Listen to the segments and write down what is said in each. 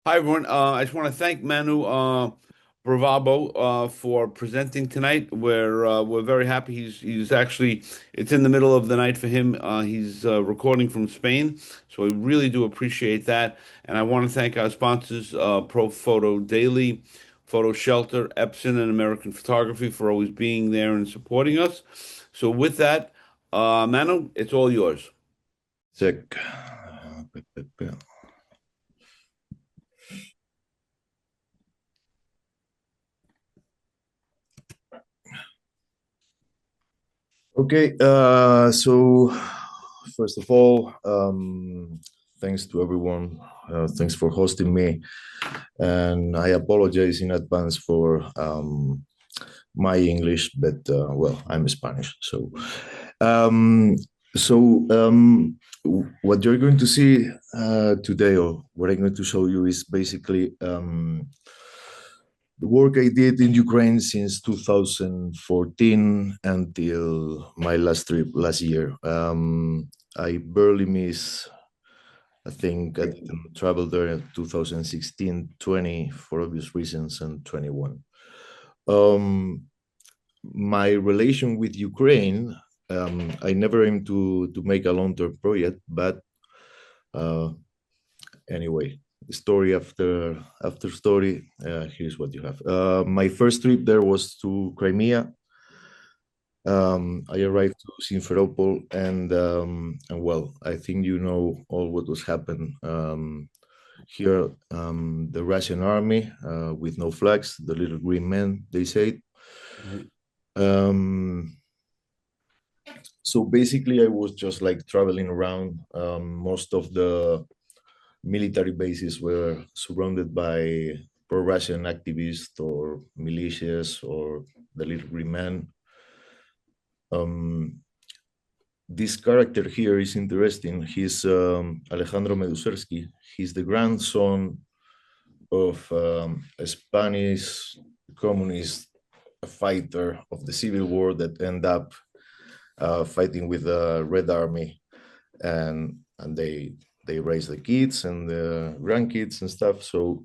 Hi, everyone. I just want to thank Manu Bravo for presenting tonight. We're very happy. He's actually it's in the middle of the night for him. He's recording from Spain, so we really do appreciate that. And I want to thank our sponsors, Pro Photo Daily, Photo Shelter, Epson, and American Photography for always being there and supporting us. So with that, Manu, it's all yours. Check. Okay, so first of all, thanks to everyone. Thanks for hosting me, and I apologize in advance for my English, but well, I'm Spanish, so um, so what you're going to see today, or what I'm going to show you, is basically the work I did in Ukraine since 2014 until my last trip last year. I barely miss, I think I didn't travel there in 2016, 20 for obvious reasons, and 21. Um, my relation with Ukraine, I never aimed to make a long-term project, but uh, anyway, story after story. Here's what you have. My first trip there was to Crimea. I arrived to Simferopol, and well, I think you know all what was happened here. The Russian army with no flags, the little green men, they say. Right. Um, so basically, I was just like traveling around. Most of the military bases were surrounded by pro-Russian activists or militias or the little green men. Um, this character here is interesting. He's Alejandro Medusersky. He's the grandson of a Spanish communist fighter of the Civil War that ended up fighting with the Red Army, and they raised the kids and the grandkids and stuff. So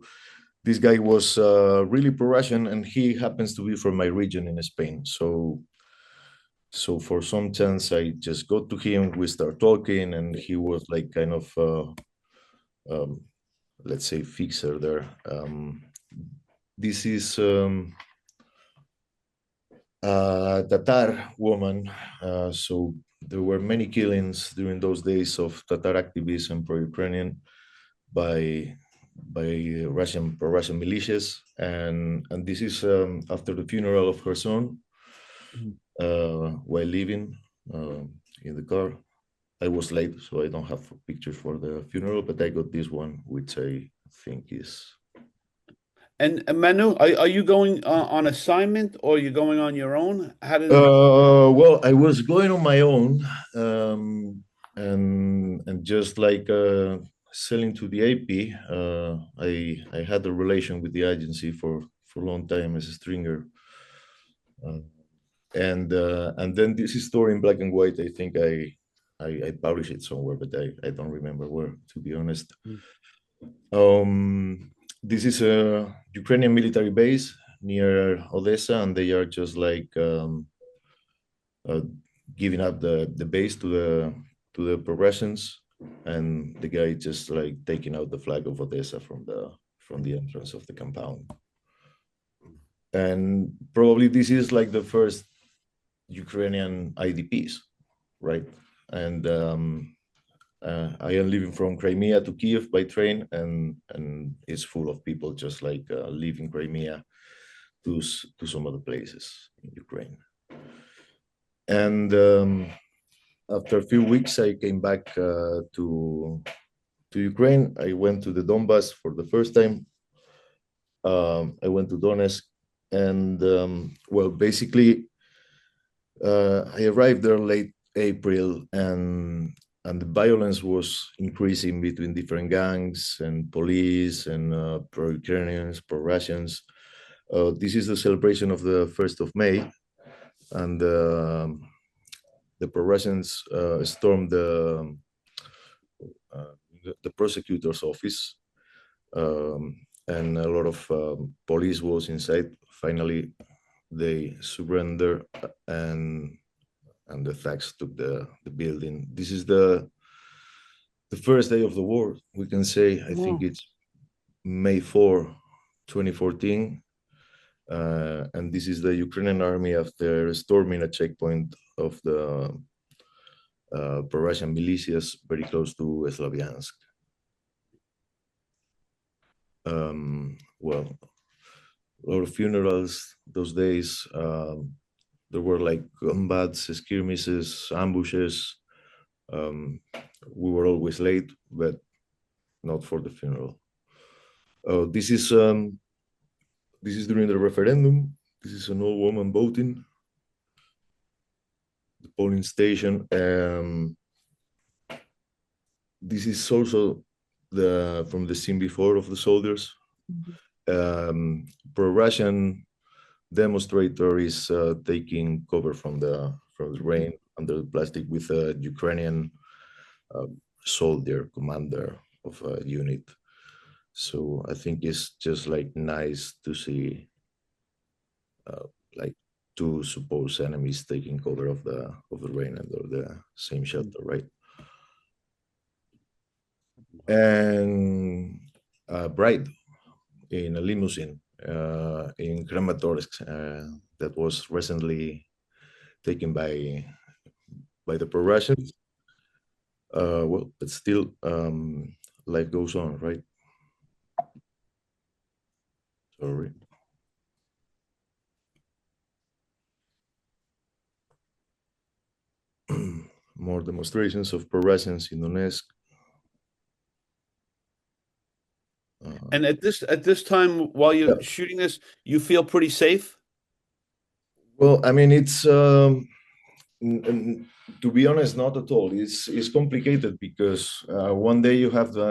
this guy was really pro-Russian, and he happens to be from my region in Spain. So for some chance, I just got to him. We start talking, and he was like kind of, um, let's say, fixer there. This is a Tatar woman. So there were many killings during those days of Tatar activists and pro-Ukrainian by Russian pro-Russian militias, and this is after the funeral of her son while leaving in the car. I was late, so I don't have pictures for the funeral, but I got this one, which I think is. And Manu, are you going on assignment or are you going on your own? Well, I was going on my own, and just like selling to the AP, I had a relation with the agency for a long time as a stringer, uh, and then this story in black and white. I think I published it somewhere, but I don't remember where, to be honest. Mm. This is a Ukrainian military base near Odessa, and they are just like uh, giving up the base to the progressions, and the guy just like taking out the flag of Odessa from the entrance of the compound. And probably this is like the first Ukrainian IDPs, right? And I am living from Crimea to Kiev by train, and it's full of people just like leaving Crimea to some other places in Ukraine. And after a few weeks, I came back to Ukraine. I went to the Donbass for the first time. I went to Donetsk, and well, basically, I arrived there late April, and the violence was increasing between different gangs and police and pro-Ukrainians, pro-Russians. This is the celebration of the 1st of May, and the pro-Russians stormed uh, the prosecutor's office. and a lot of police was inside. Finally, they surrender, and the thugs took the building. This is the first day of the war, we can say. I think Oh. it's May 4, 2014. And this is the Ukrainian army after storming a checkpoint of the pro-Russian militias very close to Slavyansk. Well, a lot of funerals those days. There were like combats, skirmishes, ambushes. We were always late, but not for the funeral. This is during the referendum. This is an old woman voting. The polling station. This is also the from the scene before of the soldiers. Pro-Russian demonstrator is taking cover from the rain under the plastic with a Ukrainian soldier commander of a unit. So I think it's just like nice to see like two supposed enemies taking cover of the rain under the same shelter, right? And bride in a limousine in Kramatorsk that was recently taken by the pro-Russians. Well, but still, life goes on, right? Sorry. More demonstrations of pro-Russians in Donetsk. And at this time, while you're Yeah. shooting this, you feel pretty safe? Well, I mean, it's to be honest, not at all. It's complicated because one day you have the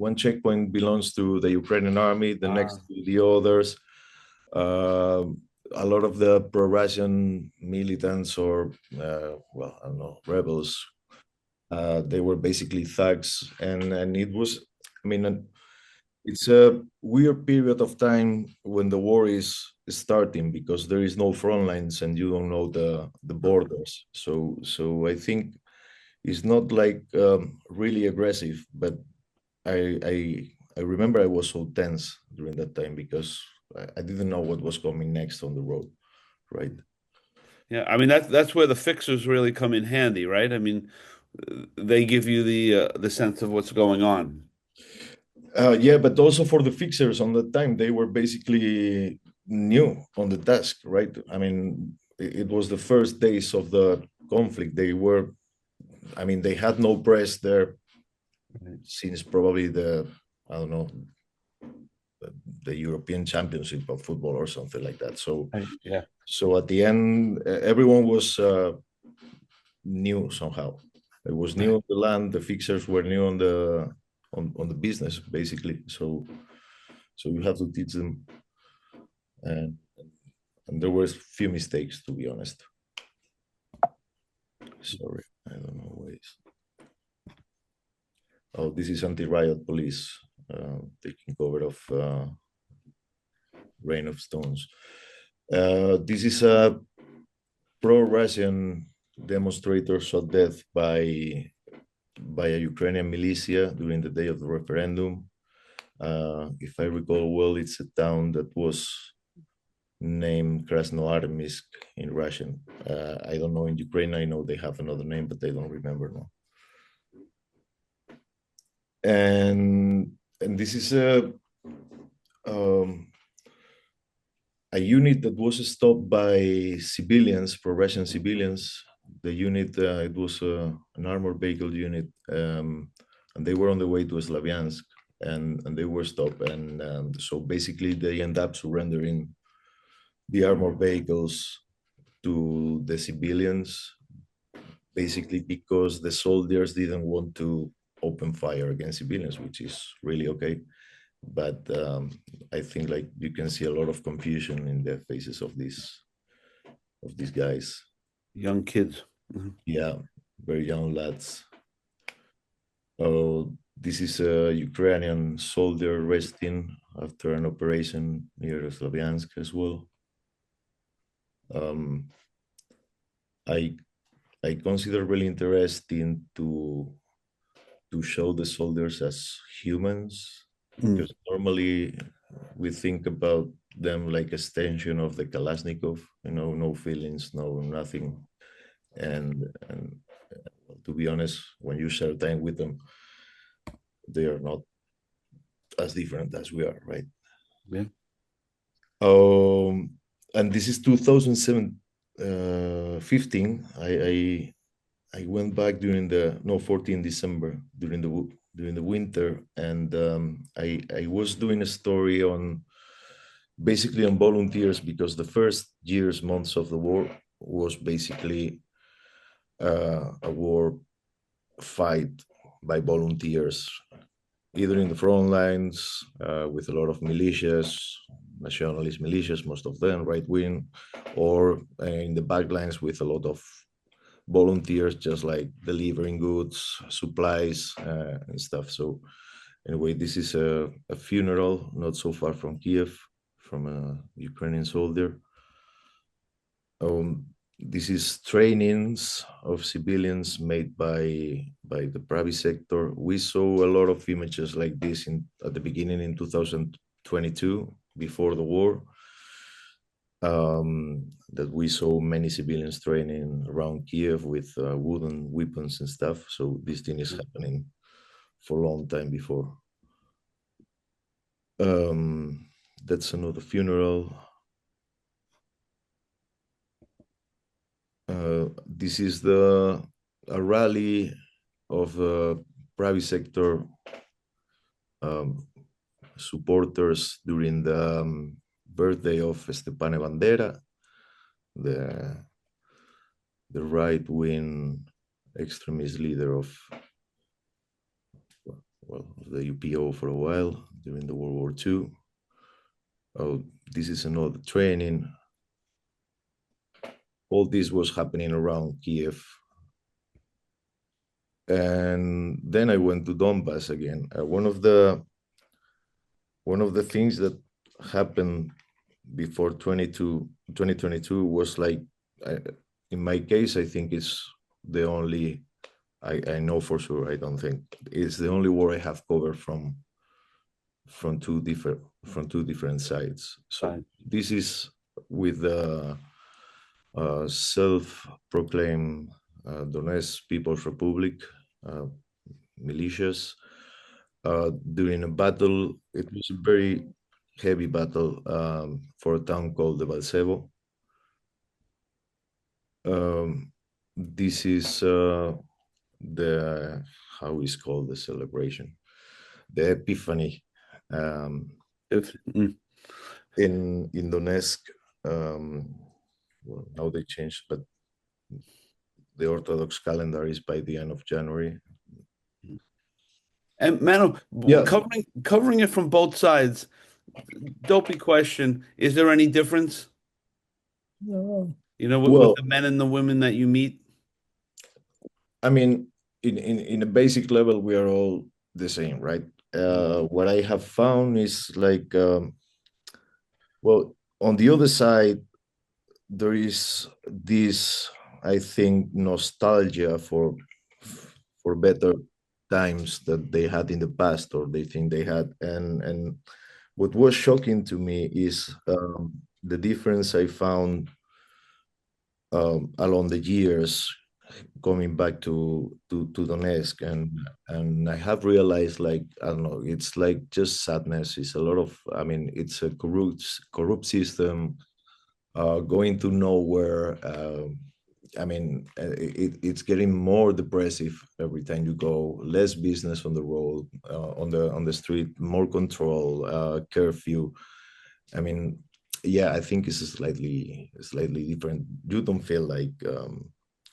one checkpoint belongs to the Ukrainian army, the next to the others. A lot of the pro-Russian militants or well, I don't know, rebels. They were basically thugs, and it was. I mean, it's a weird period of time when the war is starting because there is no front lines and you don't know the borders. So I think it's not like really aggressive, but I remember I was so tense during that time because I didn't know what was coming next on the road, right? Yeah, I mean that's where the fixers really come in handy, right? I mean, they give you the sense of what's going on. Yeah, but also for the fixers on that time, they were basically new on the task, right? I mean, it was the first days of the conflict. I mean, they had no press there since probably I don't know, the European Championship of football or something like that. So, Right. Yeah. so at the end, everyone was new somehow. It was new Right. on the land. The fixers were new on the business, basically. So you have to teach them, and there were few mistakes, to be honest. Sorry, I don't know ways. Oh, this is anti-riot police taking cover of rain of stones. This is a pro-Russian demonstrator shot death by a Ukrainian militia during the day of the referendum. If I recall well, it's a town that was named Krasnoarmysk in Russian. I don't know in Ukraine. I know they have another name, but I don't remember now. And this is a unit that was stopped by civilians, pro-Russian civilians. The unit, it was an armored vehicle unit, and they were on the way to Slavyansk, and they were stopped. And so basically, they end up surrendering the armored vehicles to the civilians, basically because the soldiers didn't want to open fire against civilians, which is really okay. But I think like you can see a lot of confusion in the faces of these guys. Young kids. Yeah, very young lads. Oh, This is a Ukrainian soldier resting after an operation near Slaviansk as well. Um, I I consider really interesting to show the soldiers as humans, Mm. because normally we think about them like extension of the Kalashnikov, no feelings, no nothing. And to be honest, when you share time with them, they are not as different as we are, right? Yeah. Um, and this is 2007, 15. I went back during the no 14 December during the winter, and I was doing a story on basically on volunteers, because the first years months of the war was basically a war fight by volunteers, either in the front lines with a lot of militias, nationalist militias, most of them right wing, or in the back lines with a lot of volunteers, just like delivering goods, supplies, and stuff. So, anyway, this is a funeral not so far from Kiev, from a Ukrainian soldier. Um, this is trainings of civilians made by the private sector. We saw a lot of images like this at the beginning in 2022, before the war. That we saw many civilians training around Kiev with wooden weapons and stuff. So this thing is happening for a long time before. That's another funeral. This is a rally of private sector um, supporters during the birthday of Stepane Bandera, the right-wing extremist leader of the UPO for a while during the World War II. Oh, this is another training. All this was happening around Kiev. And then I went to Donbass again. One of the things that happened before 2022 was like, in my case, I think it's the only, I know for sure, I don't think it's the only war I have covered from two different sides. So Right. this is with the self-proclaimed Donetsk People's Republic uh, militias during a battle. It was a very heavy battle for a town called the Balsevo. This is the how is called the celebration, the Epiphany um, If in Donetsk. Well, now they changed, but the Orthodox calendar is by the end of January. and Manu, Yeah. covering it from both sides. Dopey question: is there any difference? You know, with Well, the men and the women that you meet? I mean, in a basic level, we are all the same, right? What I have found is like, well, on the other side, there is this, I think, nostalgia for better times that they had in the past, or they think they had. And what was shocking to me is the difference I found along the years coming back to Donetsk, and I have realized, like, I don't know, it's like just sadness. It's a lot of, I mean, it's a corrupt system going to nowhere. I mean, it's getting more depressive every time you go. Less business on the road, on the street, more control, curfew. I mean, yeah, I think it's slightly different. You don't feel like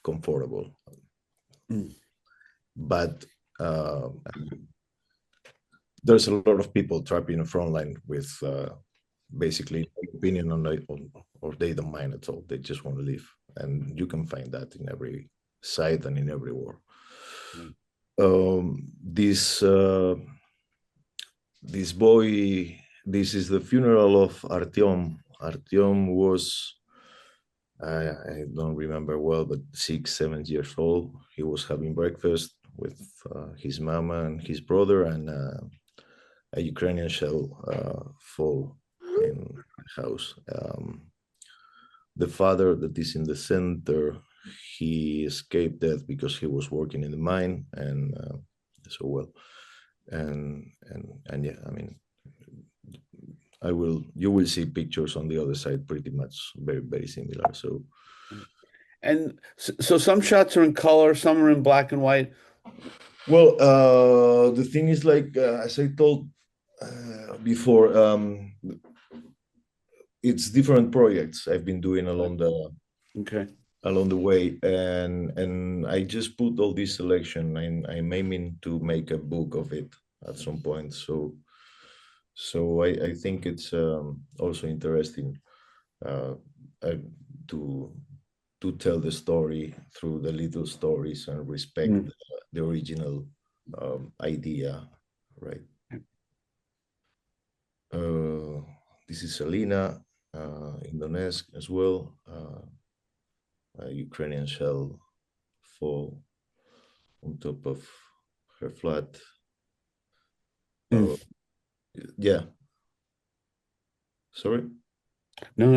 comfortable, Mm. but uh, there's a lot of people trapped in the front line with basically no opinion on, or they don't mind at all. They just want to live, and you can find that in every site and in every war. Mm. this this boy, this is the funeral of Artyom. Artyom was, I don't remember well, but 6, 7 years old. He was having breakfast with his mama and his brother, and a Ukrainian shell fall in the house. The father that is in the center, he escaped death because he was working in the mine, and so well, and yeah, I mean, you will see pictures on the other side, pretty much very similar. So And so some shots are in color, some are in black and white. well, the thing is, like as I told before, it's different projects I've been doing Okay. along the way, and I just put all this selection, and I'm aiming to make a book of it at some point. So I think it's also interesting uh, uh, to tell the story through the little stories and respect Mm. the original idea, right? Uh, this is Selena, Indonesia as well. A Ukrainian shell fall on top of her flat. Mm. Uh, yeah, sorry. No.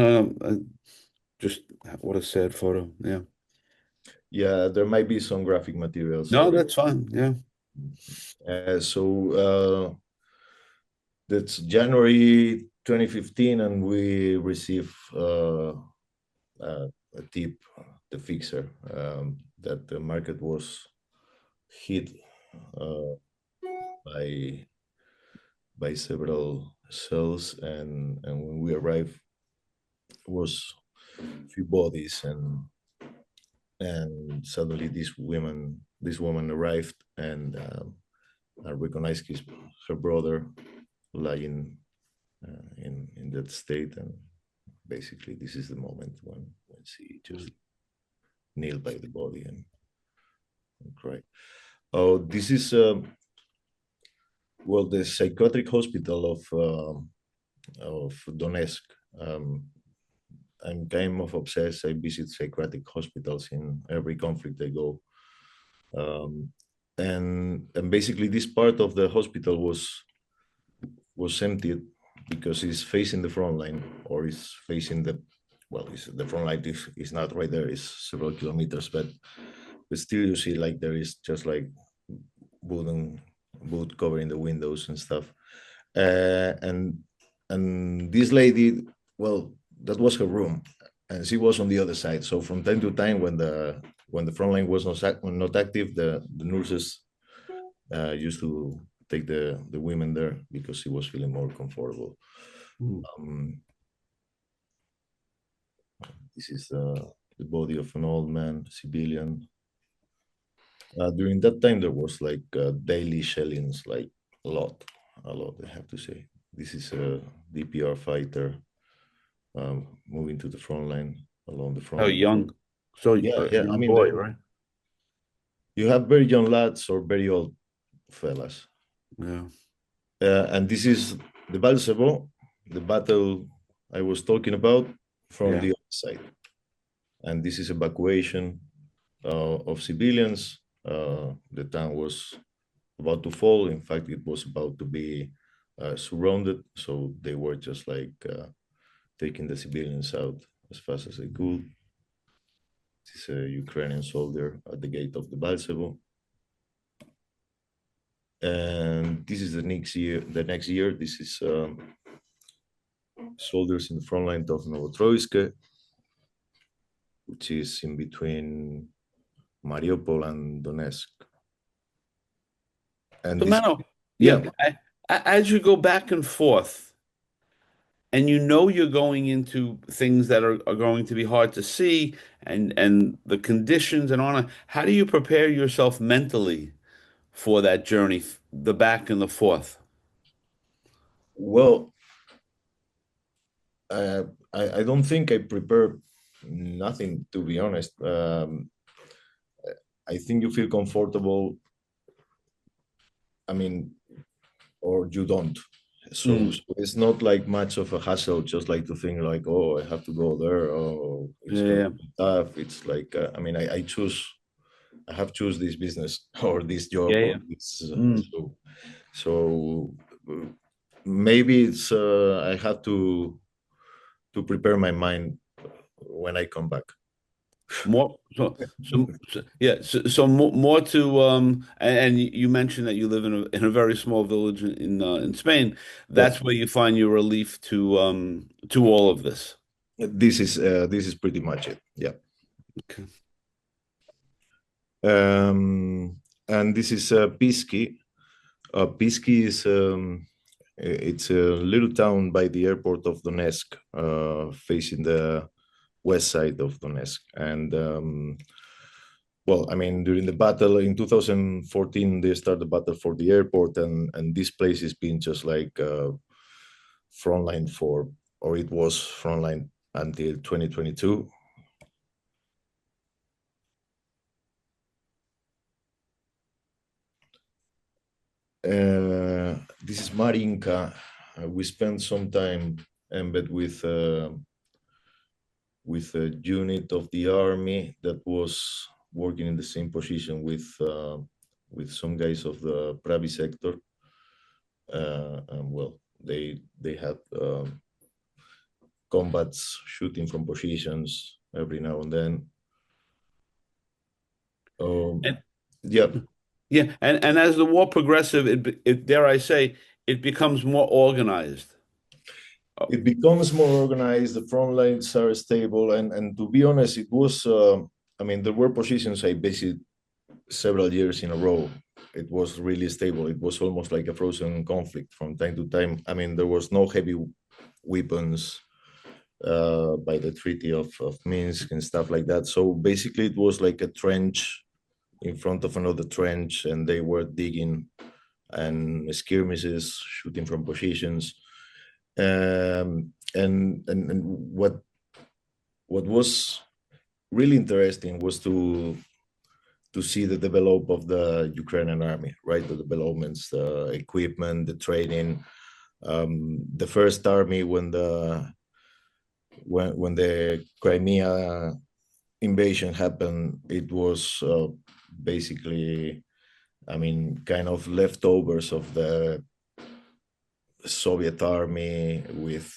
Just what a sad photo. Yeah. Yeah, there might be some graphic material. No, Sorry. that's fine. Yeah. So that's January 2015, and we receive a tip, the fixer, that the market was hit uh, by several cells, and when we arrived, was few bodies, and suddenly this woman arrived, and I recognized her brother lying in that state, and basically this is the moment when she just kneel by the body and cry. Oh, this is well, the psychiatric hospital of Donetsk. Um, I'm kind of obsessed. I visit psychiatric hospitals in every conflict I go, um, and basically this part of the hospital was emptied because it's facing the front line, or is facing the, well, the front line is not right there. It's several kilometers, but still you see like there is just like wooden wood covering the windows and stuff. And this lady, well, that was her room, and she was on the other side. So from time to time, when the front line was not active, the nurses used to take the women there because she was feeling more comfortable. Mm. Um, this is the body of an old man, civilian. During that time, there was like daily shellings, like a lot, I have to say. This is a DPR fighter moving to the front line, along the Oh, front line. young. So Yeah. I young mean, boy, right? you have very young lads or very old fellas. Yeah. And this is the Balsebo, the battle I was talking about, from Yeah. the other side. And this is evacuation of civilians. The town was about to fall. In fact, it was about to be surrounded. So they were just like taking the civilians out as fast as they could. This is a Ukrainian soldier at the gate of the Balsebo. And this is the next year. This is soldiers in the front line of Novotroysk, which is in between Mariupol and Donetsk. And So this, Mano, yeah, yeah, as you go back and forth, and you know you're going into things that are going to be hard to see, and the conditions and on, how do you prepare yourself mentally for that journey, the back and the forth? well, uh, I don't think I prepare nothing, to be honest. I think you feel comfortable I mean, or you don't. So, Mm. so it's not like much of a hassle, just like to think like, oh, I have to go there, oh, it's Yeah, going yeah, to be tough. It's like, I mean, I choose, I have choose this business or this job yeah, or yeah. this. Mm. So uh, maybe it's I have to prepare my mind when I come back. More so yeah, so more to and you mentioned that you live in a very small village in Spain. Yes, That's where you find your relief to all of this. this is pretty much it. Yeah. Okay. And this is Pisky. Pisky is it's a little town by the airport of Donetsk, facing the west side of Donetsk. And well, I mean, during the battle in 2014, they started the battle for the airport, and this place has been just like frontline for, or it was frontline until 2022. This is Marinka. We spent some time embedded with a unit of the army that was working in the same position with some guys of the Pravi sector. And well, they had combats shooting from positions every now and then. And Yeah, yeah, and as the war progressive, it dare I say, it becomes more organized. Oh, it becomes more organized. The front lines are stable, and to be honest, it was. I mean, there were positions I visited several years in a row. It was really stable. It was almost like a frozen conflict from time to time. I mean, there was no heavy weapons by the Treaty of Minsk and stuff like that. So basically, it was like a trench in front of another trench, and they were digging and skirmishes, shooting from positions. And what was really interesting was to see the develop of the Ukrainian army, right? The developments, the equipment, the training. The first army when the Crimea invasion happened, it was basically, I mean, kind of leftovers of the Soviet army with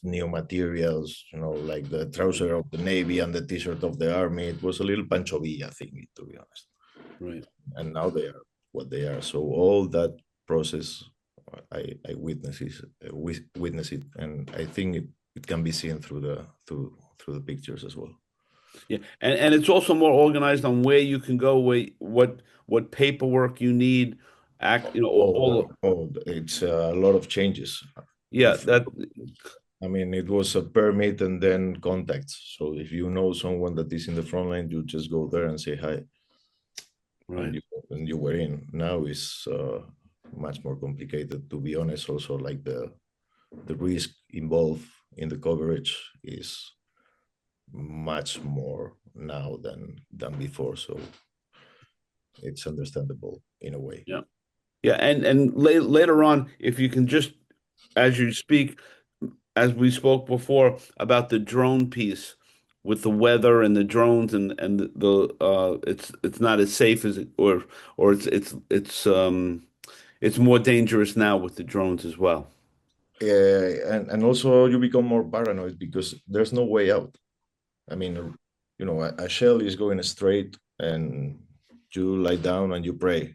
new materials, like the trouser of the navy and the t-shirt of the army. It was a little Pancho Villa thing, to be honest. right. And now they are what they are. So all that process, I witness it, and I think it can be seen through the pictures as well. Yeah, and it's also more organized on where you can go, where what paperwork you need, It's a lot of changes. yeah, Before, that I mean, it was a permit and then contacts. So if you know someone that is in the front line, you just go there and say hi, and right. you were in. Now is much more complicated. To be honest, also like the risk involved in the coverage is much more now than before. So it's understandable in a way. Yeah. Yeah, and later on, if you can just as you speak, as we spoke before about the drone piece with the weather and the drones and it's not as safe as it or it's more dangerous now with the drones as well. And also you become more paranoid because there's no way out. I mean, a shell is going straight, and you lie down and you pray,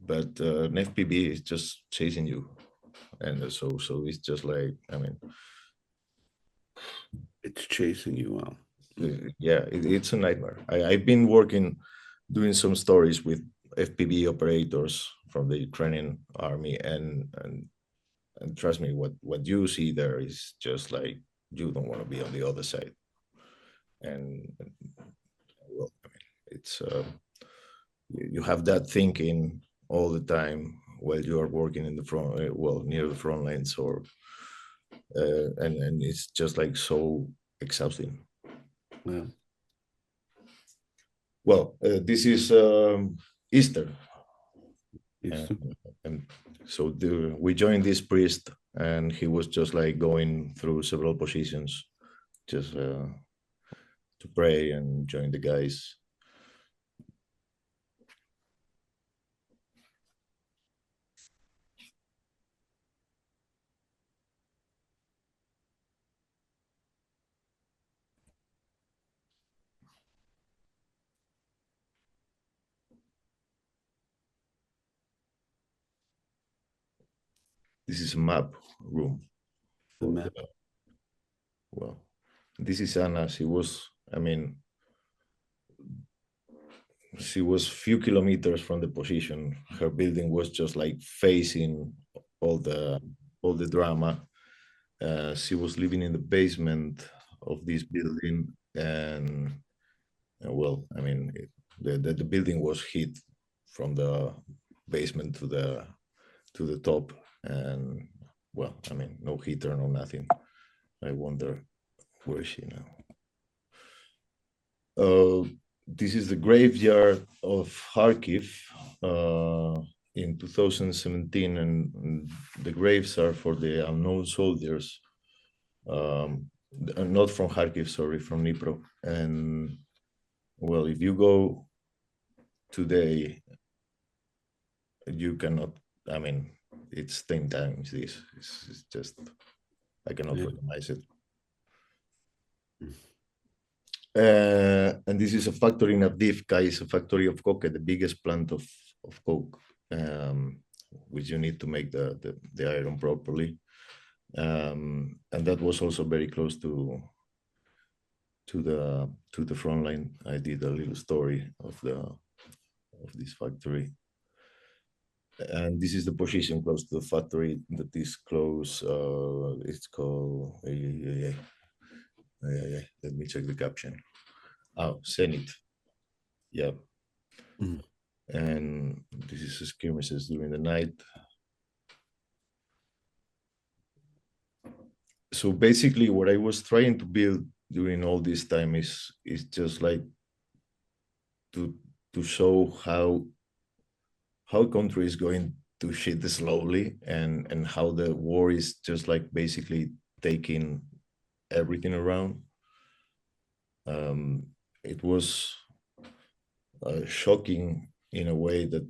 but an FPV is just chasing you, and so it's just like, I mean, It's chasing you out. Mm. yeah, it's a nightmare. I've been working, doing some stories with FPV operators from the Ukrainian army, and trust me, what you see there is just like you don't want to be on the other side, and well, I mean, it's you have that thinking all the time while you are working in the front, well, near the front lines, or and it's just like so exhausting. Yeah. Well, this is Easter. and, Used to. and so we joined this priest, and he was just like going through several positions, just to pray and join the guys. This is a map room The of the, map. well, this is Anna. She was, I mean, she was few kilometers from the position. Her building was just like facing all the all the drama. She was living in the basement of this building, and well, I mean, the building was hit from the basement to the top, and well, I mean, no heater, no nothing. I wonder where is she now. This is the graveyard of Kharkiv in 2017, and the graves are for the unknown soldiers. Not from Kharkiv, sorry, from Dnipro. And well, if you go today, you cannot. I mean, it's 10 times this. It's just I cannot Yeah. recognize it. And this is a factory in Avdiivka. It's a factory of coke, the biggest plant of coke, which you need to make the iron properly. And that was also very close to the front line. I did a little story of this factory. And this is the position close to the factory that is close. It's called. Let me check the caption. Oh, Zenit. Yeah. Mm. And this is skirmishes during the night. So basically, what I was trying to build during all this time is just like to show how a country is going to shit slowly, and how the war is just like basically taking everything around. It was shocking in a way that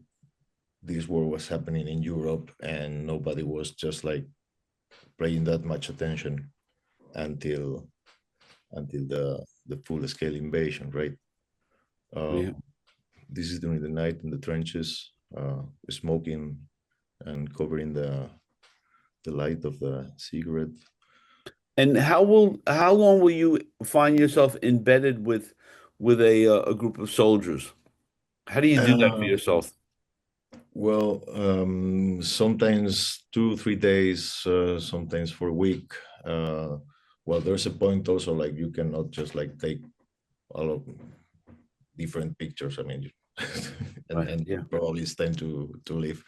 this war was happening in Europe, and nobody was just like paying that much attention until the full scale invasion, right? Yeah. This is during the night in the trenches, smoking and covering the light of the cigarette. And how long will you find yourself embedded with a group of soldiers? How do you do that for Uh, yourself? well, sometimes 2 3 days, sometimes for a week. Well, there's a point also like you cannot just like take all of different pictures. I mean, Right. and Yeah. probably it's time to leave.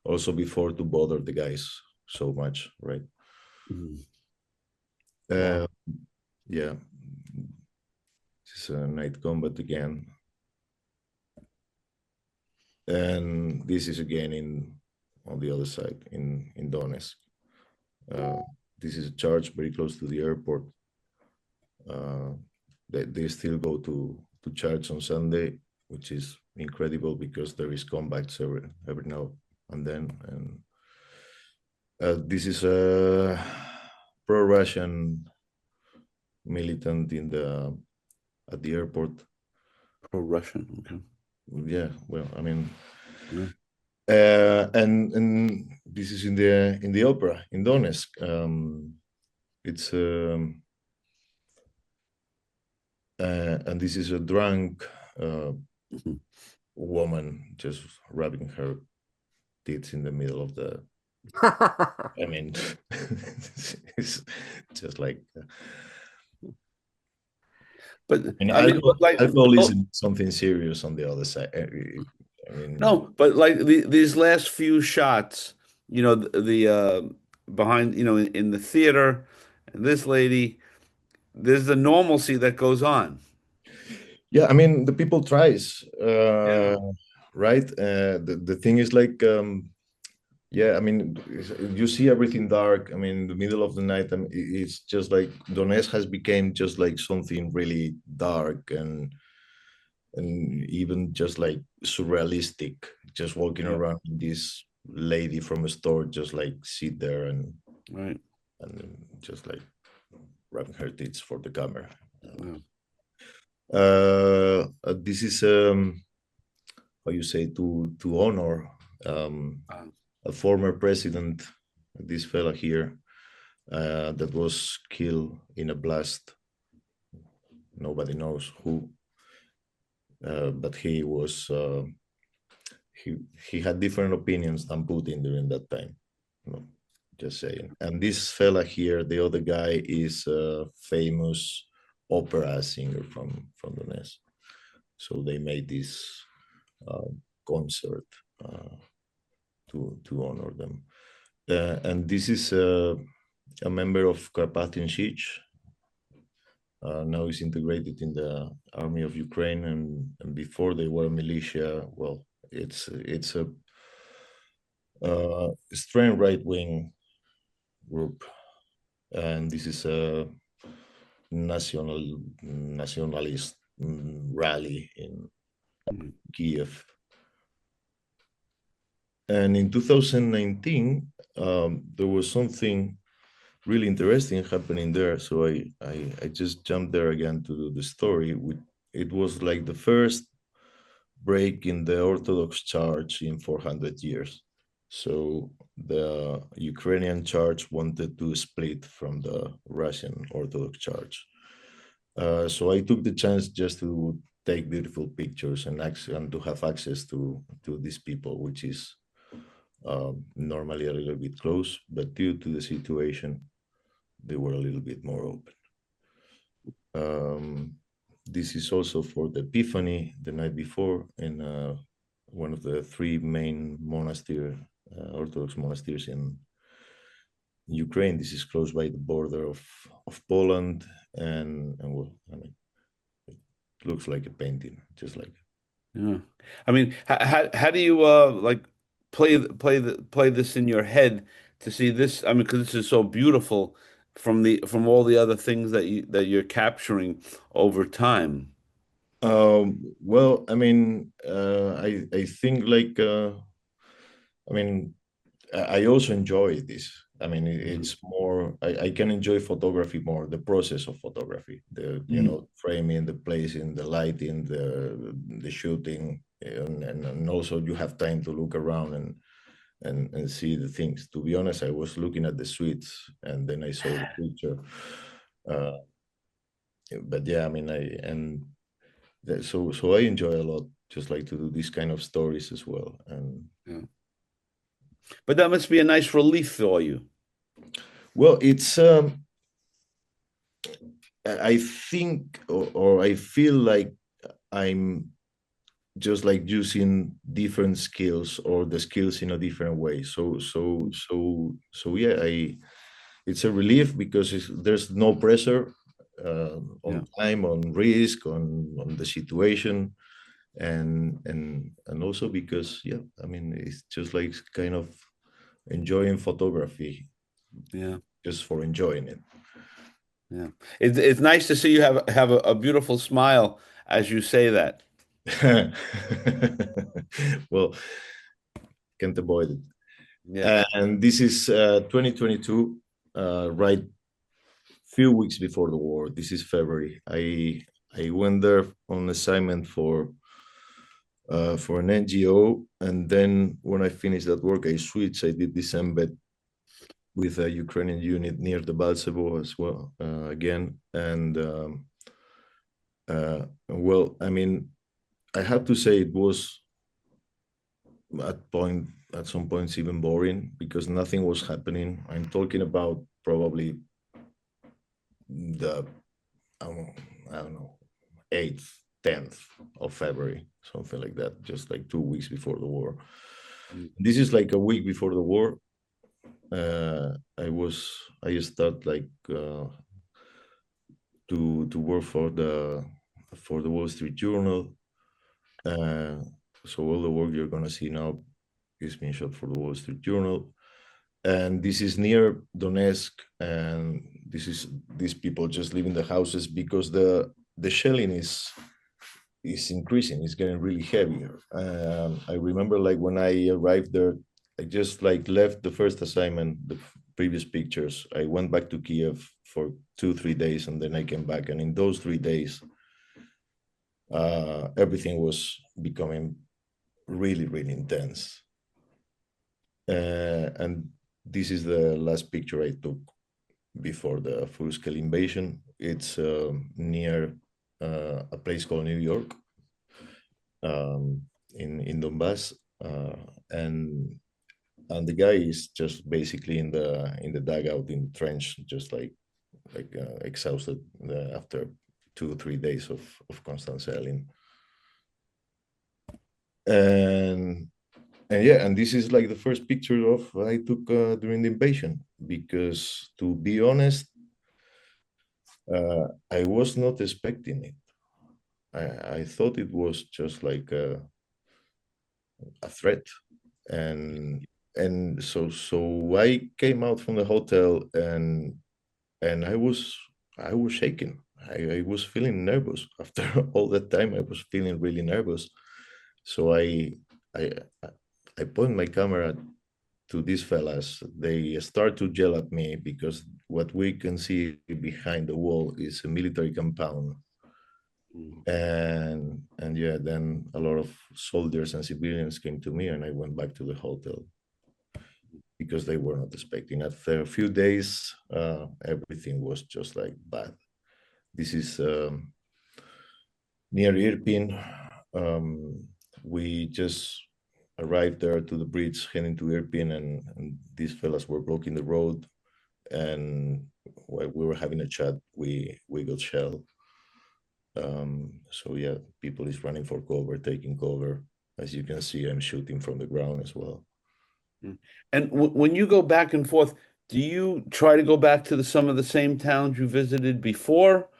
Also, before to bother the guys so much, right? Mhm. Uh, Wow. yeah, it's a night combat again, and this is again in on the other side in Donetsk. Uh, this is a charge very close to the airport. Uh, they still go to church on Sunday, which is incredible because there is combats every now and then. And this is a pro-Russian militant in the at the airport. Pro-Russian. Okay. Yeah, well, I mean, Yeah. and this is in the opera in Donetsk. It's and this is a drunk Mhm. woman just rubbing her tits in the middle of the. I mean, it's just like. But I mean, I mean, but like, alcohol oh, isn't something serious on the other side. I mean, no, but like these last few shots, the behind, in the theater, this lady, there's the normalcy that goes on. yeah, I mean, the people tries. Yeah. right? The thing is like, yeah, I mean, you see everything dark. I mean, in the middle of the night, I mean, it's just like Donetsk has become just like something really dark and even just like surrealistic. Just walking Yeah, around, this lady from a store just like sit there right. and just like rubbing her tits for the camera. Yeah. This is how you say, to honor um, Uh, a former president, this fella here, that was killed in a blast. Nobody knows who, but he he had different opinions than Putin during that time. No, just saying. And this fella here, the other guy, is a famous opera singer from the NES. So they made this uh, concert uh, to honor them. And this is a member of Carpathian Sich. Now he's integrated in the army of Ukraine, and before they were a militia. Well, it's a extreme right wing group, and this is a nationalist rally in mm, Kiev. And in 2019, there was something really interesting happening there. So I just jumped there again to do the story. It was like the first break in the Orthodox Church in 400 years. So the Ukrainian Church wanted to split from the Russian Orthodox Church. So I took the chance just to take beautiful pictures and to have access to these people, which is normally a little bit close, but due to the situation, they were a little bit more open. Um, this is also for the Epiphany the night before in one of the three main Orthodox monasteries in Ukraine. This is close by the border of Poland, and well, I mean, it looks like a painting, just like. yeah. I mean, how do you like play this in your head to see this? I mean, because this is so beautiful from all the other things that you're capturing over time. Well, I mean, I think like I mean, I also enjoy this. I mean, Mhm. it's more. I can enjoy photography more. The process of photography, the Mm. framing, the placing, the lighting, the shooting, and also you have time to look around and see the things. To be honest, I was looking at the suites and then I saw the picture. Uh, but yeah, I mean, so I enjoy a lot. Just like to do these kind of stories as well. And Yeah. But that must be a nice relief for you. well, it's I think or I feel like I'm just like using different skills or the skills in a different way. So yeah, I it's a relief because there's no pressure Yeah. on time, on risk, on the situation, and also because yeah, I mean it's just like kind of enjoying photography Yeah. just for enjoying it. Yeah. It's nice to see you have a beautiful smile as you say that. Well, can't avoid it. Yeah. And this is 2022, right few weeks before the war. This is February. I went there on assignment for an NGO, and then when I finished that work, I switched. I did this embed with a Ukrainian unit near the Balsavo as well again, and well, I mean, I have to say it was at some points even boring because nothing was happening. I'm talking about probably the I don't know 8th, 10th of February, something like that, just like 2 weeks before the war. Mm. This is like a week before the war. I start like to work for the Wall Street Journal. Uh, So all the work you're gonna see now is being shot for the Wall Street Journal. And this is near Donetsk, and these people just live in the houses because the shelling is increasing. It's getting really heavier. I remember like when I arrived there, I just like left the first assignment, the previous pictures. I went back to Kiev for 2-3 days, and then I came back. And in those 3 days, everything was becoming really, really intense. And this is the last picture I took before the full-scale invasion. It's near a place called New York, in Donbass, and the guy is just basically in the dugout in the trench, just like exhausted after 2 or 3 days of constant shelling. And yeah, and this is like the first picture of I took during the invasion, because to be honest, I was not expecting it. I thought it was just like a threat, and so I came out from the hotel, and I was shaking. I was feeling nervous after all that time. I was feeling really nervous. So I I point my camera to these fellas. They start to yell at me because what we can see behind the wall is a military compound. And yeah, then a lot of soldiers and civilians came to me, and I went back to the hotel because they were not expecting. After a few days, everything was just like bad. This is near Irpin. We just arrived there to the bridge heading to Irpin, and these fellas were blocking the road. And while we were having a chat, we got shelled. So yeah, people is running for cover, taking cover. As you can see, I'm shooting from the ground as well. Mm. And when you go back and forth, do you try to go back to some of the same towns you visited before,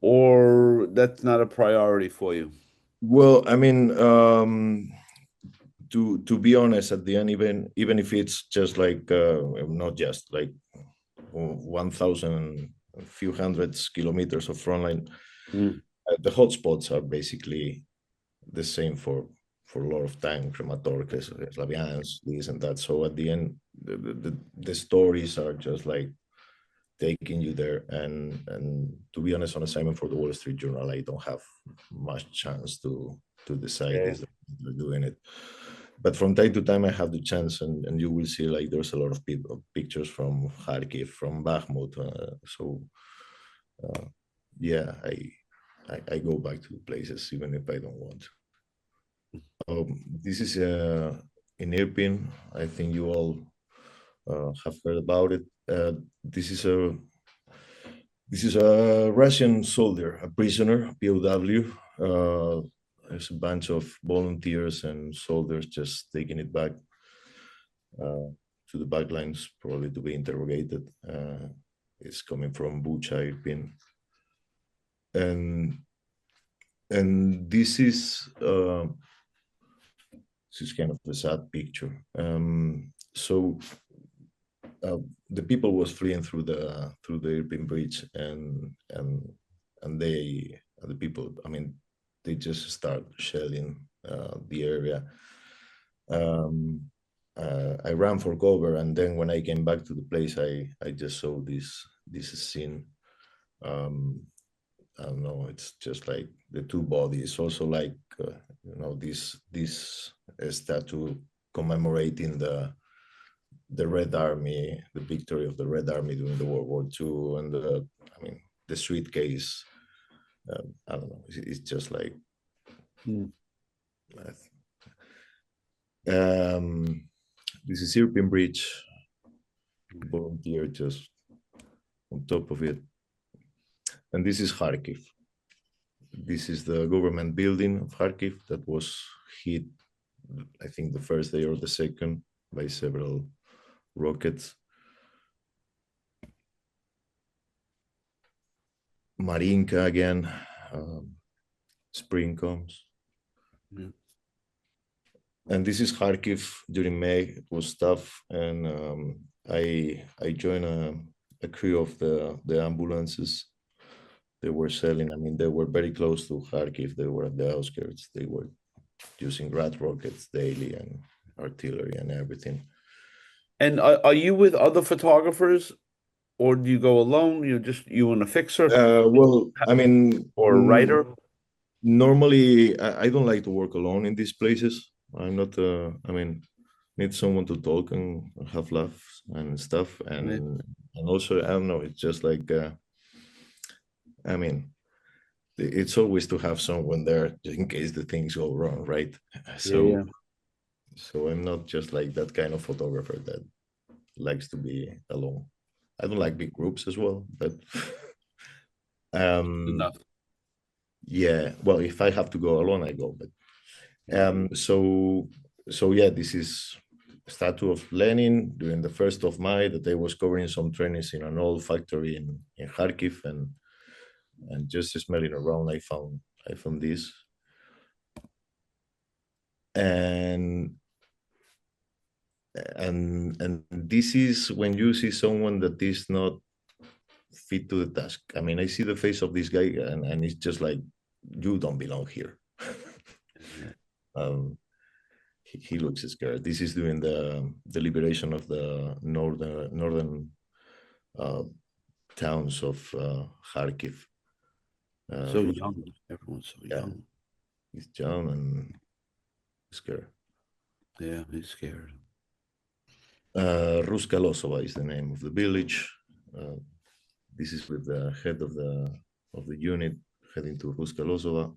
or that's not a priority for you? Well, I mean, to be honest, at the end, even if it's just like not just like 1,000, a few hundreds kilometers of front line, Mm. the hotspots are basically the same for a lot of time. Krematorkes, Slavians, this and that. So at the end, the stories are just like taking you there. And to be honest, on assignment for the Wall Street Journal, I don't have much chance to decide Yeah. if they're doing it. But from time to time, I have the chance, and you will see like there's a lot of people pictures from Kharkiv, from Bakhmut. So yeah, I go back to the places even if I don't want. This is in Irpin. I think you all have heard about it. This is a Russian soldier, a prisoner, POW. There's a bunch of volunteers and soldiers just taking it back to the back lines, probably to be interrogated. It's coming from Bucha, Irpin. And this is kind of a sad picture. So the people was fleeing through the Irpin bridge, and the people, I mean, they just start shelling the area. I ran for cover, and then when I came back to the place, I just saw this scene. I don't know. It's just like the two bodies. Also, like this statue commemorating the Red Army, the victory of the Red Army during the World War II, and the suitcase. I don't know. It's just like. Mm. This is European Bridge. Volunteer just on top of it, and this is Kharkiv. This is the government building of Kharkiv that was hit, I think, the first day or the second by several rockets. Marinka again. Spring comes. Yeah. and this is Kharkiv during May. It was tough, and I joined a crew of the ambulances. They were selling. I mean, they were very close to Kharkiv. They were at the outskirts. They were using rat rockets daily and artillery and everything. And are you with other photographers, or do you go alone? You just you and a fixer Well, I mean, or a writer? normally I don't like to work alone in these places. I'm not. I mean, need someone to talk and have laughs and stuff, Yeah, and also I don't know. It's just like I mean, it's always to have someone there just in case the things go wrong, right? yeah. So so I'm not just like that kind of photographer that likes to be alone. I don't like big groups as well, but Enough. yeah. Well, if I have to go alone, I go. But Yeah. so yeah, this is statue of Lenin during the 1st of May that I was covering some trainings in an old factory in Kharkiv, and just smelling around, I found this, and and this is when you see someone that is not fit to the task. I mean, I see the face of this guy, and it's just like, you don't belong here. um, he looks scared. This is during the liberation of the northern uh, towns of Kharkiv. So Rus- young. Everyone's so yeah, young. he's young and scared. Yeah, he's scared. Ruska Losova is the name of the village. Uh, this is with the head of the unit heading to Ruska Losova.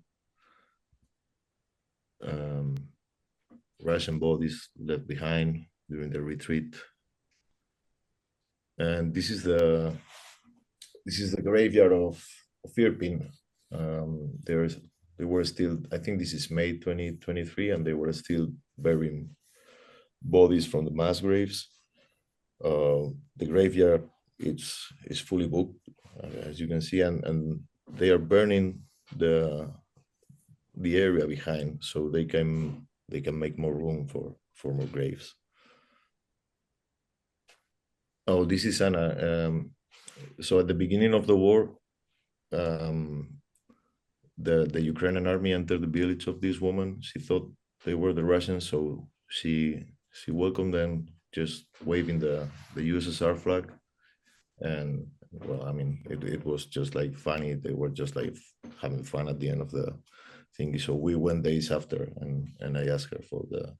Um, Russian bodies left behind during the retreat, and this is the graveyard of Irpin. There's they were still, I think this is May 2023, and they were still burying bodies from the mass graves. The graveyard is fully booked, as you can see, and they are burning the area behind so they can make more room for more graves. Oh, this is Anna. So at the beginning of the war, um, the Ukrainian army entered the village of this woman. She thought they were the Russians, so she welcomed them, just waving the USSR flag. And well, I mean, it was just like funny. They were just like having fun at the end of the thing. So we went days after, and I asked her for the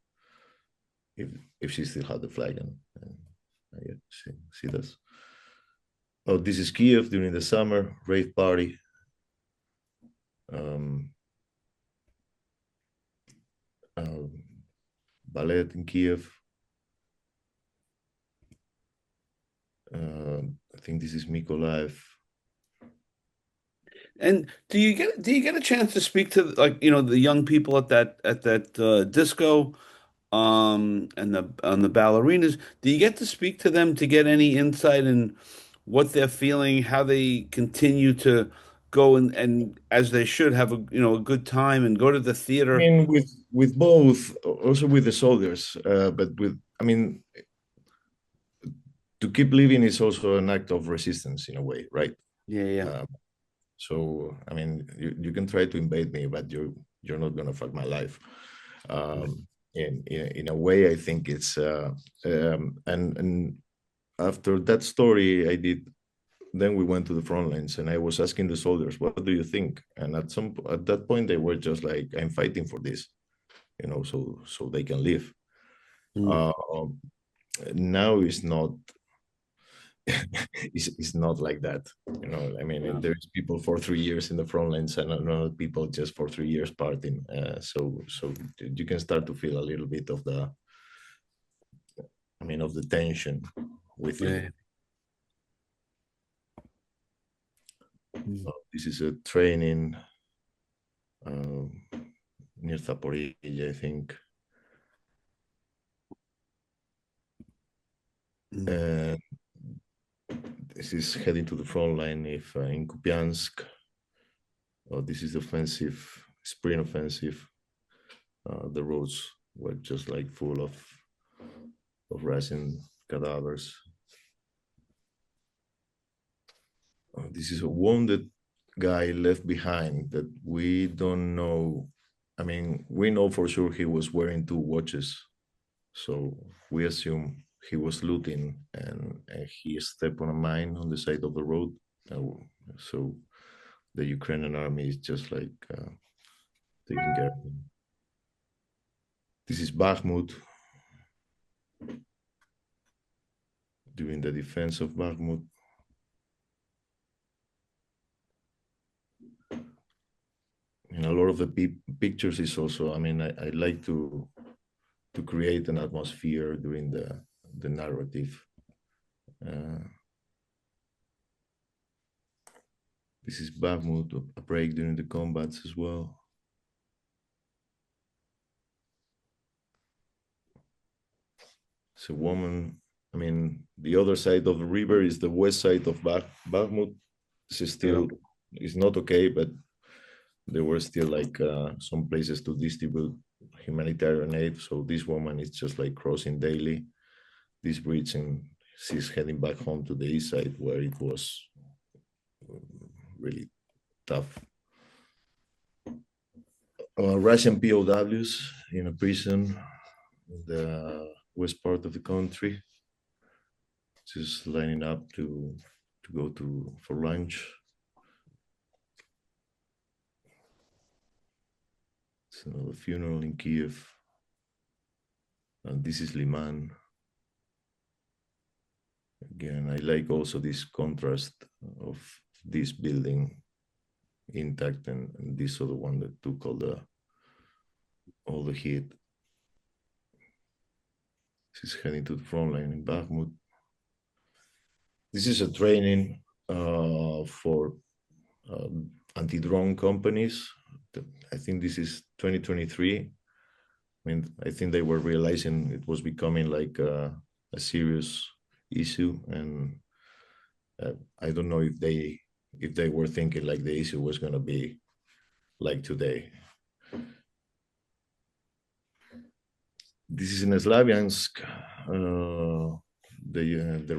if she still had the flag, and yeah, she does. Oh, this is Kiev during the summer rave party. Um, uh, Ballet in Kiev. I think this is Mykolaiv. And do you get a chance to speak to like the young people at that disco and the ballerinas? Do you get to speak to them to get any insight in what they're feeling, how they continue to go and as they should have a good time and go to the I theater? mean, with both, also with the soldiers, but with, I mean, to keep living is also an act of resistance in a way, right? Yeah, yeah. Um, so I mean, you can try to invade me, but you're not gonna fuck my life. Right. In a way, I think it's and after that story I did, then we went to the front lines, and I was asking the soldiers, what do you think? And at that point they were just like, I'm fighting for this, so they can live. Mm. uh, Now it's not like that. I mean, Yeah. there's people for 3 years in the front lines, and another people just for 3 years partying. So you can start to feel a little bit of the tension within. Yeah. Mm. This is a training uh, near Zaporizhia, I think. Mm. And this is heading to the front line if in Kupiansk. This is the offensive, spring offensive, the roads were just like full of Russian cadavers. This is a wounded guy left behind that we don't know. I mean, we know for sure he was wearing two watches. So we assume he was looting and he stepped on a mine on the side of the road. So the Ukrainian army is just like taking care of him. This is Bakhmut during the defense of Bakhmut. And a lot of the pictures is also, I mean, I like to create an atmosphere during the narrative. This is Bakhmut, a break during the combats as well. It's a woman. I mean, the other side of the river is the west side of Bakhmut. It's still, it's not okay, but there were still like some places to distribute humanitarian aid. So this woman is just like crossing daily this bridge, and she's heading back home to the east side where it was really tough. Russian POWs in a prison in the west part of the country, just lining up to go for lunch. It's another funeral in Kiev. And this is Liman. Again, I like also this contrast of this building intact and this other one that took all the heat. This is heading to the front line in Bakhmut. This is a training for anti-drone companies. I think this is 2023. I mean, I think they were realizing it was becoming like a serious issue, and I don't know if they were thinking like the issue was going to be like today. This is in Slavyansk. The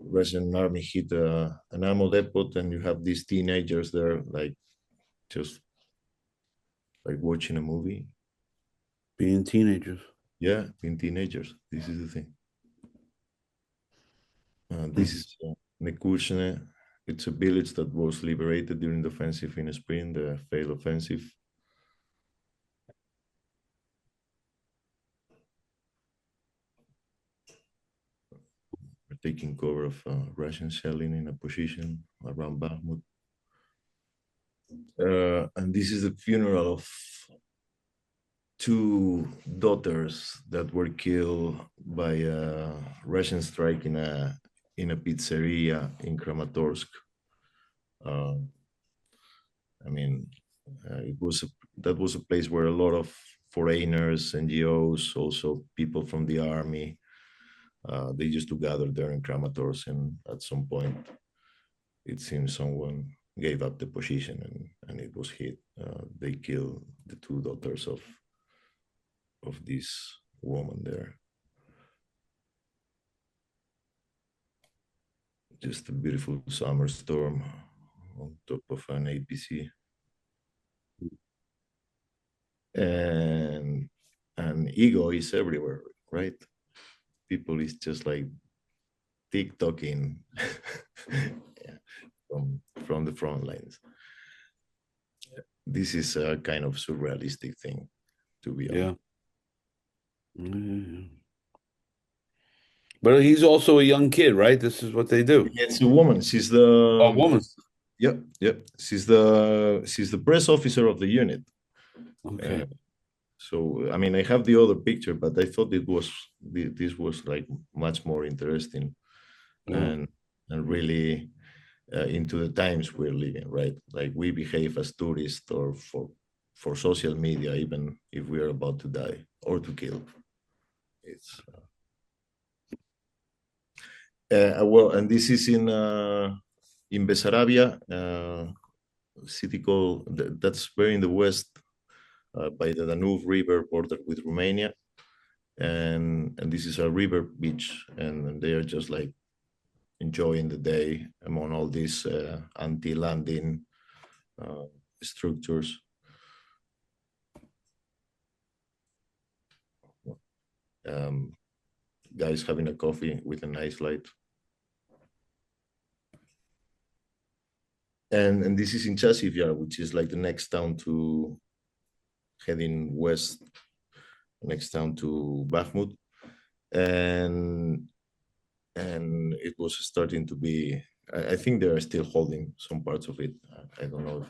Russian army hit an ammo depot, and you have these teenagers there, like just like watching a movie. Being teenagers. Yeah, being teenagers. This is the thing. This is Nekushne. It's a village that was liberated during the offensive in spring, the failed offensive. We're taking cover of Russian shelling in a position around Bakhmut. And this is the funeral of two daughters that were killed by a Russian strike in a pizzeria in Kramatorsk. I mean, that was a place where a lot of foreigners, NGOs, also people from the army, they used to gather there in Kramatorsk, and at some point, it seems someone gave up the position and it was hit. They killed the two daughters of this woman there. Just a beautiful summer storm on top of an APC. And ego is everywhere, right? People is just like TikToking from the front lines. This is a kind of surrealistic thing, to be honest. Yeah. But he's also a young kid, right? This is what they do. It's a woman. She's the woman. Yep. She's the press officer of the unit. Okay. So I mean, I have the other picture, but I thought this was like much more interesting, and really into the times we're living, right? Like we behave as tourists or for social media, even if we are about to die or to kill. It's well, and this is in Bessarabia, city called that's very in the west by the Danube River border with Romania. And this is a river beach, and they are just like enjoying the day among all these anti-landing structures. Um, Guys having a coffee with a nice light. And this is in Chasiv, which is like the next town to heading west, next town to Bakhmut. And it was starting to be, I think they are still holding some parts of it. I don't know.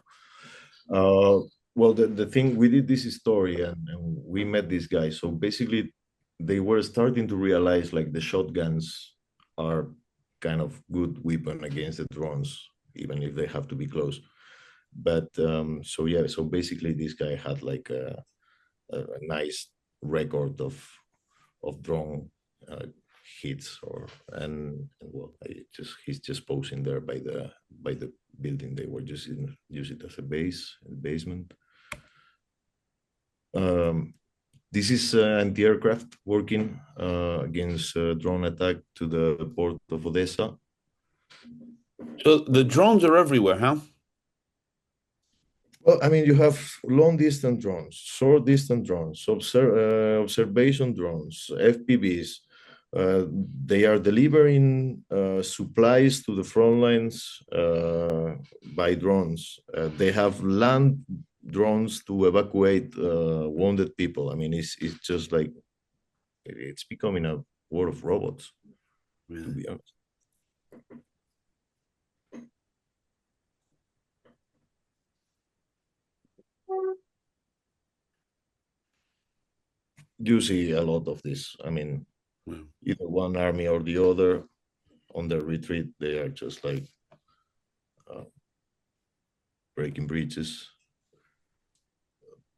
Well, the thing, we did this story and we met these guys. So basically, they were starting to realize like the shotguns are kind of good weapon against the drones, even if they have to be close. But so yeah, so basically, this guy had like a nice record of drone hits, well, he's just posing there by the building they were just use it as a basement. This is anti-aircraft working against drone attack to the port of Odessa. So the drones are everywhere, huh? Well, I mean, you have long distance drones, short distance drones, observation drones, FPVs. They are delivering supplies to the front lines by drones. They have land drones to evacuate wounded people. I mean, it's just like it's becoming a war of robots, to be honest. You see a lot of this. I mean, either one army or the other on their retreat, they are just like breaking breaches.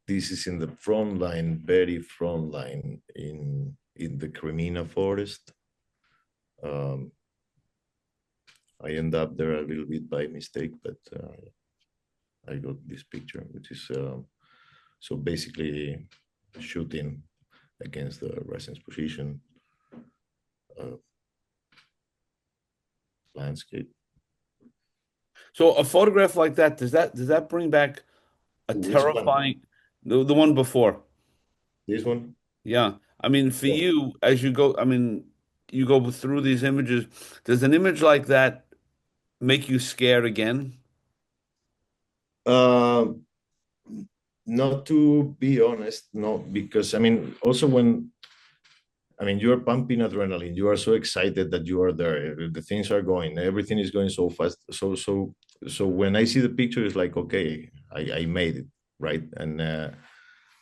This is in the front line, very front line in the Kremina forest. I end up there a little bit by mistake, but I got this picture, which is so basically shooting against the Russians' position. Landscape. So a photograph like that, does that bring back a Which one? terrifying the one before? This one? Yeah. I mean, for Yeah. you, as you go, I mean, you go through these images, does an image like that make you scared again? Um, Not to be honest, no, because I mean, also when I mean you're pumping adrenaline, you are so excited that you are there. The things are going, everything is going so fast. So when I see the picture, it's like, okay, I made it, right? And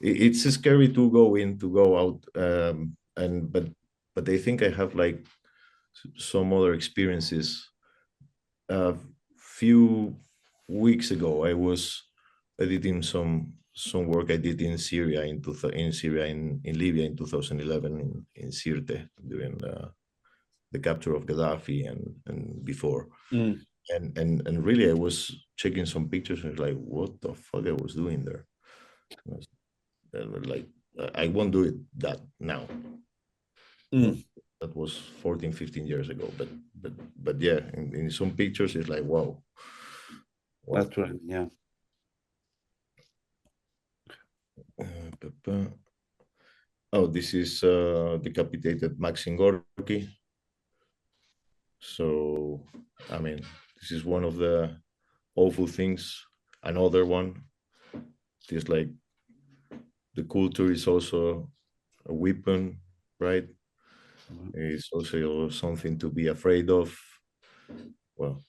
it's scary to go in, to go out, and but I think I have like some other experiences. A few weeks ago, I was editing some work I did in Syria in Libya in 2011 in Sirte during the capture of Gaddafi and before. Mm. And really I was checking some pictures and like, what the fuck I was doing there? Like I won't do it that now. No, Mm. that was 14, 15 years ago. But yeah, in some pictures it's like, wow. That's right. Yeah. Oh, this is decapitated Maxim Gorky. So, I mean, this is one of the awful things. Another one, just like the culture is also a weapon, right? It's also something to be afraid of. Well,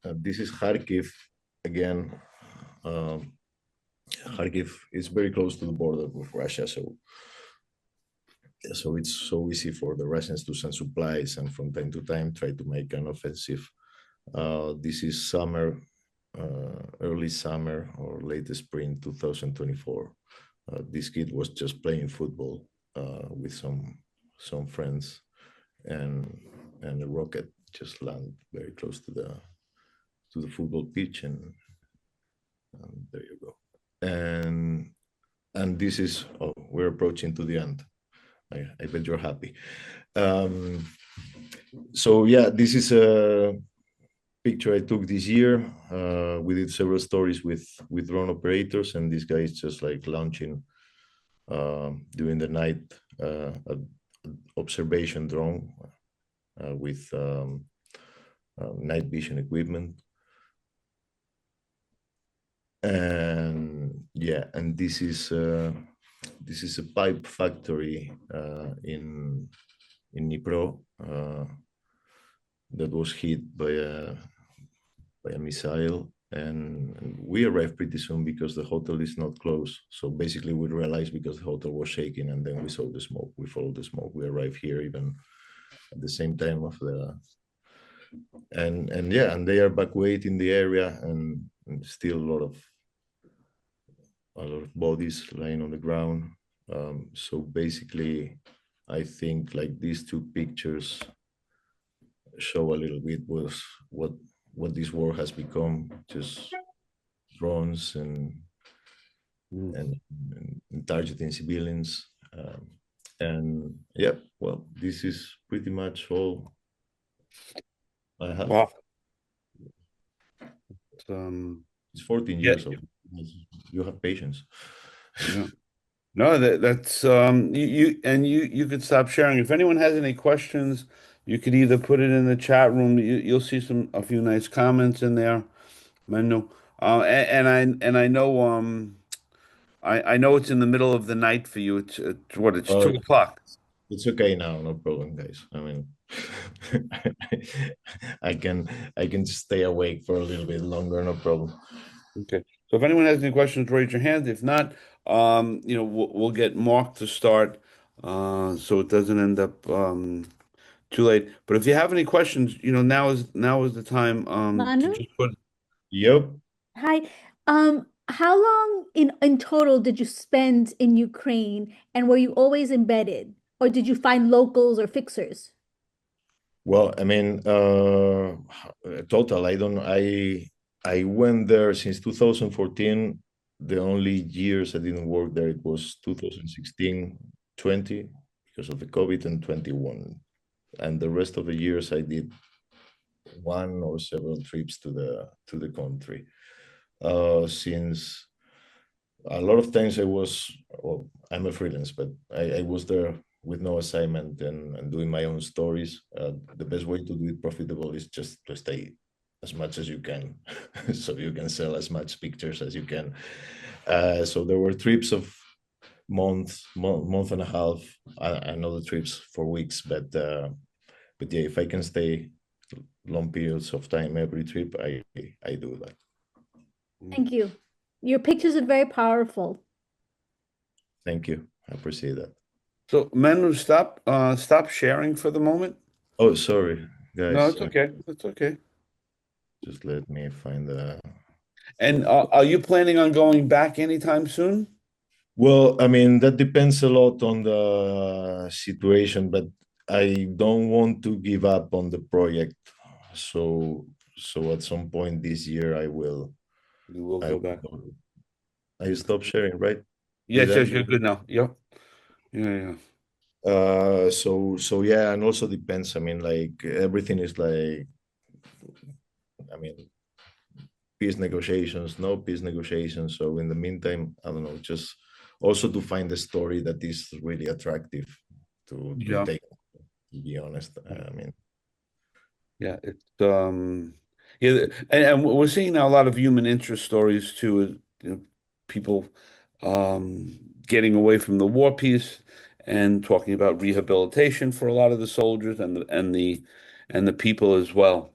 this is Kharkiv again. Um, Kharkiv is very close to the border with Russia, so it's so easy for the Russians to send supplies and from time to time try to make an offensive. This is summer, early summer or late spring 2024. This kid was just playing football with some friends, and a rocket just landed very close to the football pitch, and there you go. And this is, oh, we're approaching to the end. I bet you're happy. Um, so yeah, this is a picture I took this year. We did several stories with drone operators, and this guy is just like launching during the night an observation drone with night vision equipment. And yeah, and this is a pipe factory in Dnipro that was hit by a missile, and we arrived pretty soon because the hotel is not close. So basically, we realized because the hotel was shaking, and then we saw the smoke. We followed the smoke. We arrived here even at the same time of the and yeah, and they are evacuating the area, and still a lot of bodies lying on the ground. So basically, I think like these two pictures show a little bit was what this war has become, just drones and targeting civilians. And yeah, well, this is pretty much all I have. Wow. It's 14 Yeah, years of you have patience. yeah. No, that's you could stop sharing. If anyone has any questions, you could either put it in the chat room. You'll see a few nice comments in there, Manu. And I know I know it's in the middle of the night for you. It's what, it's Oh, 2 o'clock. it's okay now, no problem, guys. I mean, I can I can stay awake for a little bit longer, no problem. Okay. So if anyone has any questions, raise your hand. If not, we'll get Mark to start, so it doesn't end up too late. But if you have any questions, now is the time to Manu? just put. Yep. Hi. How long in total did you spend in Ukraine, and were you always embedded, or did you find locals or fixers? Well, I mean, total. I went there since 2014. The only years I didn't work there it was 2016, 20 because of the COVID, and 21. And the rest of the years I did one or several trips to the country. Since a lot of times well, I'm a freelance, but I was there with no assignment and doing my own stories. The best way to do it profitable is just to stay as much as you can, so you can sell as much pictures as you can. So there were trips of month and a half, and other trips for weeks. But yeah, if I can stay long periods of time every trip, I do that. Thank you. Your pictures are very powerful. Thank you. I appreciate that. So Manu, stop sharing for the moment. Oh, sorry, No, guys. it's okay. It's okay. Just let me find the. And are you planning on going back anytime soon? Well, I mean, that depends a lot on the situation, but I don't want to give up on the project. So at some point this year, You will I go will back. go. I stop sharing, right? Did Yes, yes, you're good now. Yep. Yeah, yeah. so yeah, and also depends. I mean, like everything is like, I mean, peace negotiations, no peace negotiations. So in the meantime, I don't know, just also to find a story that is really attractive to Yeah. take. To be honest, I mean, Yeah, yeah, and we're seeing now a lot of human interest stories too. People getting away from the war piece and talking about rehabilitation for a lot of the soldiers and the people as well.